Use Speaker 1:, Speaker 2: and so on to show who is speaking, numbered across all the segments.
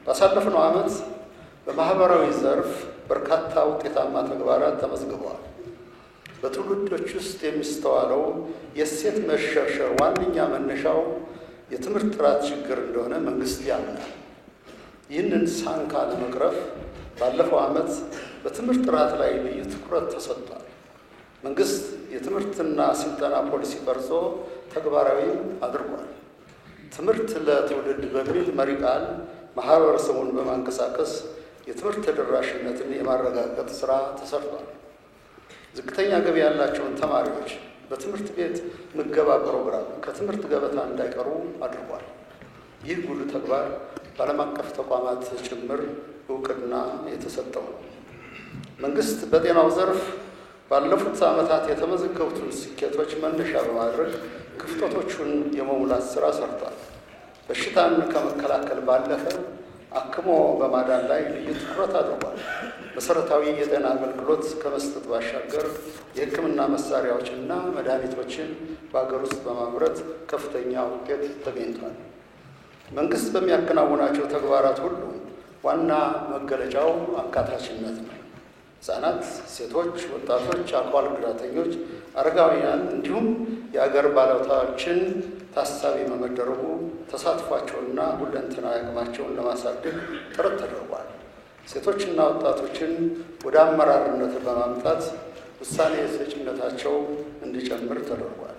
Speaker 1: ባሳለፍነው ዓመት በማህበራዊ ዘርፍ በርካታ ውጤታማ ተግባራት ተመዝግበዋል። በትውልዶች ውስጥ የሚስተዋለው የእሴት መሸርሸር ዋነኛ መነሻው የትምህርት ጥራት ችግር እንደሆነ መንግስት ያምናል። ይህንን ሳንካ ለመቅረፍ ባለፈው ዓመት በትምህርት ጥራት ላይ ልዩ ትኩረት ተሰጥቷል። መንግስት የትምህርትና ስልጠና ፖሊሲ ቀርጾ ተግባራዊ አድርጓል። ትምህርት ለትውልድ በሚል መሪ ቃል ማህበረሰቡን በማንቀሳቀስ የትምህርት ተደራሽነትን የማረጋገጥ ስራ ተሰርቷል። ዝቅተኛ ገቢ ያላቸውን ተማሪዎች በትምህርት ቤት ምገባ ፕሮግራም ከትምህርት ገበታ እንዳይቀሩ አድርጓል። ይህ ጉልህ ተግባር በዓለም አቀፍ ተቋማት ጭምር እውቅና የተሰጠው ነው። መንግስት በጤናው ዘርፍ ባለፉት ዓመታት የተመዘገቡትን ስኬቶች መነሻ በማድረግ ክፍተቶቹን የመሙላት ስራ ሰርቷል። በሽታን ከመከላከል ባለፈ አክሞ በማዳን ላይ ልዩ ትኩረት አድርጓል። መሰረታዊ የጤና አገልግሎት ከመስጠት ባሻገር የሕክምና መሳሪያዎችና መድኃኒቶችን በሀገር ውስጥ በማምረት ከፍተኛ ውጤት ተገኝቷል። መንግስት በሚያከናውናቸው ተግባራት ሁሉ ዋና መገለጫው አካታችነት ነው። ሕፃናት፣ ሴቶች፣ ወጣቶች፣ አካል ጉዳተኞች፣ አረጋውያን እንዲሁም የአገር ባለውለታዎችን ታሳቢ በመደረጉ ተሳትፏቸውንና ሁለንተናዊ አቅማቸውን ለማሳደግ ጥረት ተደርጓል። ሴቶችና ወጣቶችን ወደ አመራርነት በማምጣት ውሳኔ ሰጪነታቸው እንዲጨምር ተደርጓል።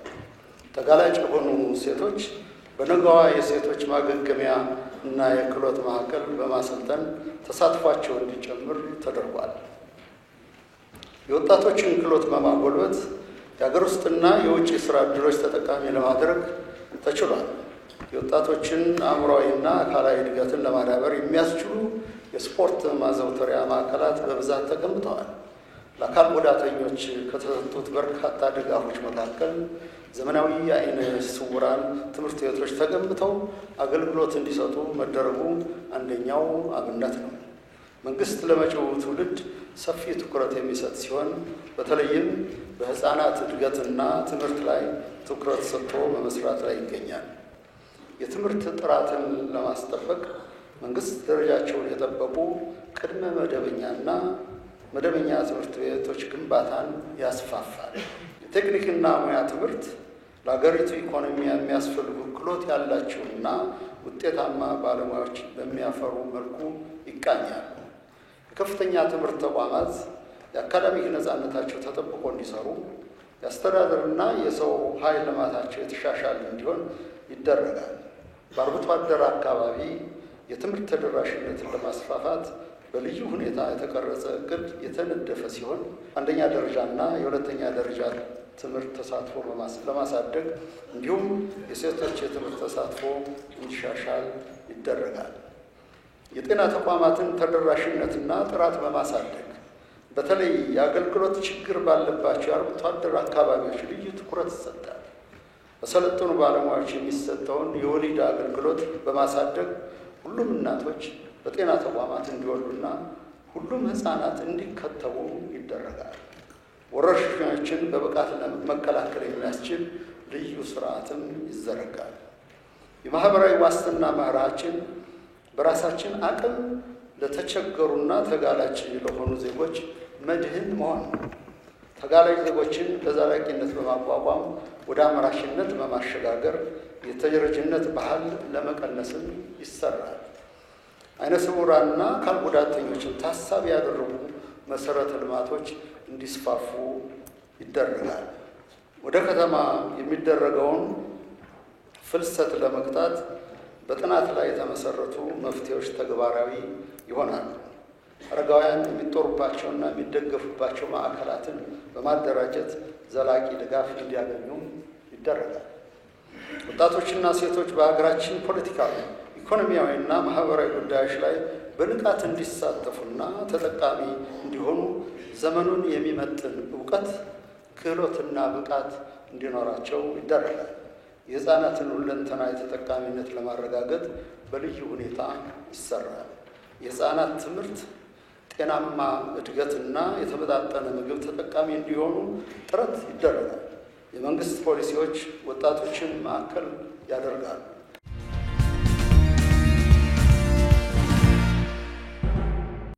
Speaker 1: ተጋላጭ የሆኑ ሴቶች በነገዋ የሴቶች ማገገሚያ እና የክህሎት ማዕከል በማሰልጠን ተሳትፏቸው እንዲጨምር ተደርጓል። የወጣቶችን ክህሎት በማጎልበት የሀገር ውስጥና የውጭ ስራ ዕድሎች ተጠቃሚ ለማድረግ ተችሏል። የወጣቶችን አእምሯዊና አካላዊ እድገትን ለማዳበር የሚያስችሉ የስፖርት ማዘውተሪያ ማዕከላት በብዛት ተገንብተዋል። ለአካል ጉዳተኞች ከተሰጡት በርካታ ድጋፎች መካከል ዘመናዊ የዓይነ ስውራን ትምህርት ቤቶች ተገንብተው አገልግሎት እንዲሰጡ መደረጉ አንደኛው አብነት ነው። መንግስት ለመጪው ትውልድ ሰፊ ትኩረት የሚሰጥ ሲሆን በተለይም በሕፃናት እድገትና ትምህርት ላይ ትኩረት ሰጥቶ በመስራት ላይ ይገኛል። የትምህርት ጥራትን ለማስጠበቅ መንግስት ደረጃቸውን የጠበቁ ቅድመ መደበኛና መደበኛ ትምህርት ቤቶች ግንባታን ያስፋፋል። የቴክኒክና ሙያ ትምህርት ለሀገሪቱ ኢኮኖሚ የሚያስፈልጉ ክህሎት ያላቸውና ውጤታማ ባለሙያዎች በሚያፈሩ መልኩ ይቃኛል። የከፍተኛ ትምህርት ተቋማት የአካዳሚክ ነፃነታቸው ተጠብቆ እንዲሰሩ፣ የአስተዳደርና የሰው ኃይል ልማታቸው የተሻሻለ እንዲሆን ይደረጋል። በአርብቶ አደር አካባቢ የትምህርት ተደራሽነትን ለማስፋፋት በልዩ ሁኔታ የተቀረጸ እቅድ የተነደፈ ሲሆን አንደኛ ደረጃና የሁለተኛ ደረጃ ትምህርት ተሳትፎ ለማሳደግ እንዲሁም የሴቶች የትምህርት ተሳትፎ እንዲሻሻል ይደረጋል። የጤና ተቋማትን ተደራሽነትና ጥራት በማሳደግ በተለይ የአገልግሎት ችግር ባለባቸው የአርብቶ አደር አካባቢዎች ልዩ ትኩረት ይሰጣል። በሰለጠኑ ባለሙያዎች የሚሰጠውን የወሊድ አገልግሎት በማሳደግ ሁሉም እናቶች በጤና ተቋማት እንዲወልዱና ሁሉም ሕፃናት እንዲከተቡ ይደረጋል። ወረርሽኞችን በብቃት መከላከል የሚያስችል ልዩ ስርዓትም ይዘረጋል። የማህበራዊ ዋስትና መርሃችን በራሳችን አቅም ለተቸገሩና ተጋላጭ ለሆኑ ዜጎች መድህን መሆን ነው። ተጋላጭ ዜጎችን በዘላቂነት በማቋቋም ወደ አምራችነት በማሸጋገር የተረጅነት ባህል ለመቀነስም ይሰራል። ዓይነ ስውራንና አካል ጉዳተኞችን ታሳቢ ያደረጉ መሰረተ ልማቶች እንዲስፋፉ ይደረጋል። ወደ ከተማ የሚደረገውን ፍልሰት ለመግታት በጥናት ላይ የተመሰረቱ መፍትሄዎች ተግባራዊ ይሆናሉ። አረጋውያን የሚጦሩባቸውና የሚደገፉባቸው ማዕከላትን በማደራጀት ዘላቂ ድጋፍ እንዲያገኙ ይደረጋል። ወጣቶችና ሴቶች በሀገራችን ፖለቲካዊ፣ ኢኮኖሚያዊና ማህበራዊ ጉዳዮች ላይ በንቃት እንዲሳተፉና ተጠቃሚ እንዲሆኑ ዘመኑን የሚመጥን እውቀት፣ ክህሎትና ብቃት እንዲኖራቸው ይደረጋል። የሕፃናትን ሁለንተናዊ ተጠቃሚነት ለማረጋገጥ በልዩ ሁኔታ ይሰራል። የሕፃናት ትምህርት፣ ጤናማ እድገትና የተመጣጠነ ምግብ ተጠቃሚ እንዲሆኑ ጥረት ይደረጋል። የመንግስት ፖሊሲዎች ወጣቶችን ማዕከል ያደርጋሉ።